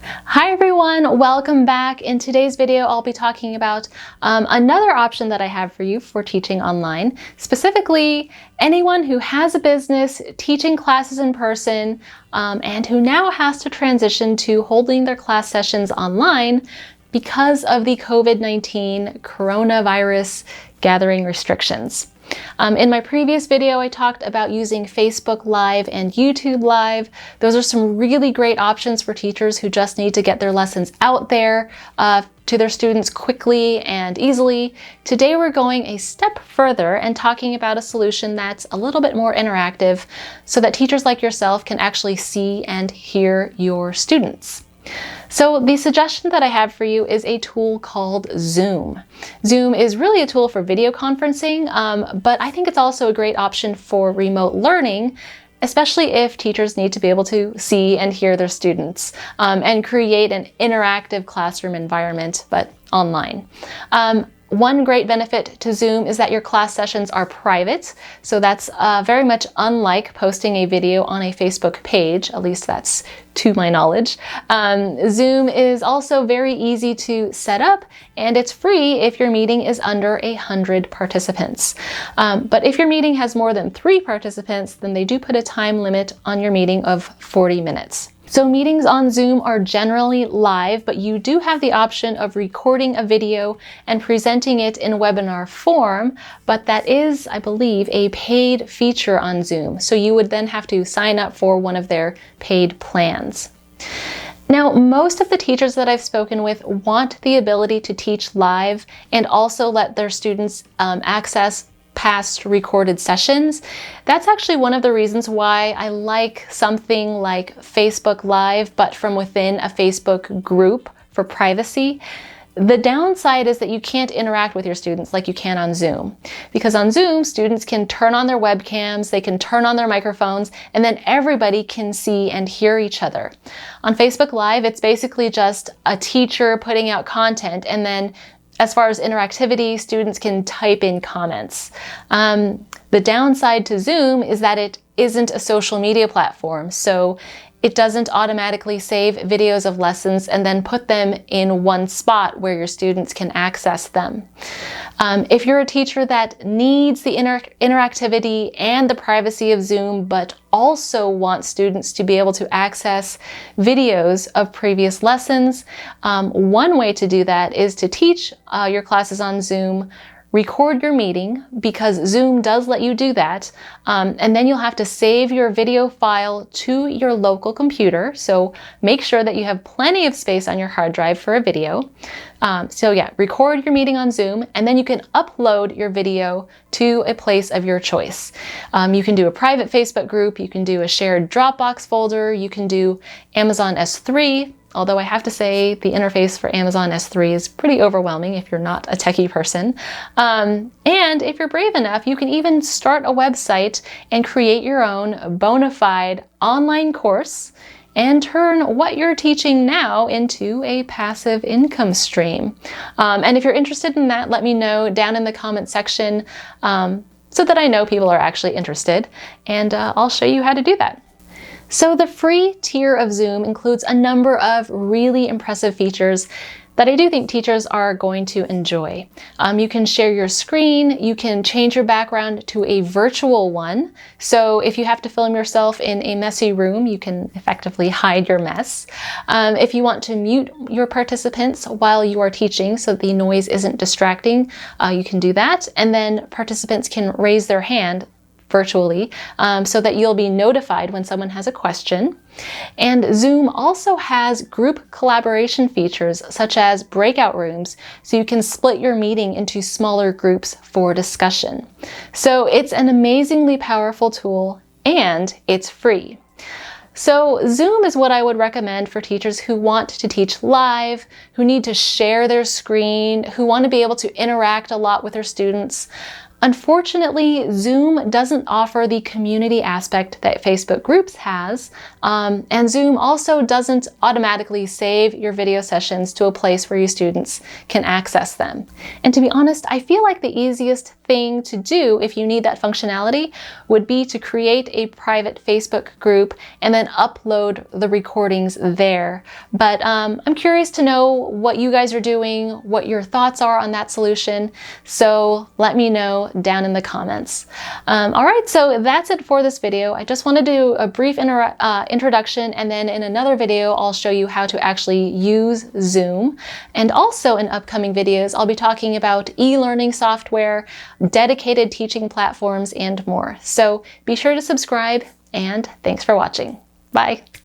Hi everyone, welcome back. In today's video, I'll be talking about another option that I have for you for teaching online. Specifically, anyone who has a business, teaching classes in person, and who now has to transition to holding their class sessions online because of the COVID-19 coronavirus gathering restrictions. In my previous video, I talked about using Facebook Live and YouTube Live. Those are some really great options for teachers who just need to get their lessons out there to their students quickly and easily. Today, we're going a step further and talking about a solution that's a little bit more interactive so that teachers like yourself can actually see and hear your students. So the suggestion that I have for you is a tool called Zoom. Zoom is really a tool for video conferencing, but I think it's also a great option for remote learning, especially if teachers need to be able to see and hear their students and create an interactive classroom environment, but online. One great benefit to Zoom is that your class sessions are private, so that's very much unlike posting a video on a Facebook page, at least that's to my knowledge. Zoom is also very easy to set up, and it's free if your meeting is under 100 participants. But if your meeting has more than 3 participants, then they do put a time limit on your meeting of 40 minutes. So meetings on Zoom are generally live, but you do have the option of recording a video and presenting it in webinar form, but that is, I believe, a paid feature on Zoom. So you would then have to sign up for one of their paid plans. Now, most of the teachers that I've spoken with want the ability to teach live and also let their students access past recorded sessions. That's actually one of the reasons why I like something like Facebook Live, but from within a Facebook group for privacy. The downside is that you can't interact with your students like you can on Zoom. Because on Zoom, students can turn on their webcams, they can turn on their microphones, and then everybody can see and hear each other. On Facebook Live, it's basically just a teacher putting out content, and then as far as interactivity, students can type in comments. The downside to Zoom is that it isn't a social media platform, so it doesn't automatically save videos of lessons and then put them in one spot where your students can access them. If you're a teacher that needs the interactivity and the privacy of Zoom, but also wants students to be able to access videos of previous lessons, one way to do that is to teach your classes on Zoom. Record your meeting, because Zoom does let you do that, and then you'll have to save your video file to your local computer, so make sure that you have plenty of space on your hard drive for a video. So yeah, record your meeting on Zoom, and then you can upload your video to a place of your choice. You can do a private Facebook group, you can do a shared Dropbox folder, you can do Amazon S3, although I have to say the interface for Amazon S3 is pretty overwhelming if you're not a techie person. And if you're brave enough, you can even start a website and create your own bona fide online course and turn what you're teaching now into a passive income stream. And if you're interested in that, let me know down in the comment section so that I know people are actually interested, and I'll show you how to do that. So the free tier of Zoom includes a number of really impressive features that I do think teachers are going to enjoy. You can share your screen, you can change your background to a virtual one. So if you have to film yourself in a messy room, you can effectively hide your mess. If you want to mute your participants while you are teaching so the noise isn't distracting, you can do that. And then participants can raise their hand virtually, so that you'll be notified when someone has a question. And Zoom also has group collaboration features such as breakout rooms, so you can split your meeting into smaller groups for discussion. So it's an amazingly powerful tool, and it's free. So Zoom is what I would recommend for teachers who want to teach live, who need to share their screen, who want to be able to interact a lot with their students. Unfortunately, Zoom doesn't offer the community aspect that Facebook Groups has, and Zoom also doesn't automatically save your video sessions to a place where your students can access them. And to be honest, I feel like the easiest thing to do if you need that functionality would be to create a private Facebook group and then upload the recordings there. But I'm curious to know what you guys are doing, what your thoughts are on that solution, so let me know down in the comments. All right, so that's it for this video. I just want to do a brief introduction, and then in another video I'll show you how to actually use Zoom. And also in upcoming videos I'll be talking about e-learning software, dedicated teaching platforms, and more. So be sure to subscribe, and thanks for watching. Bye.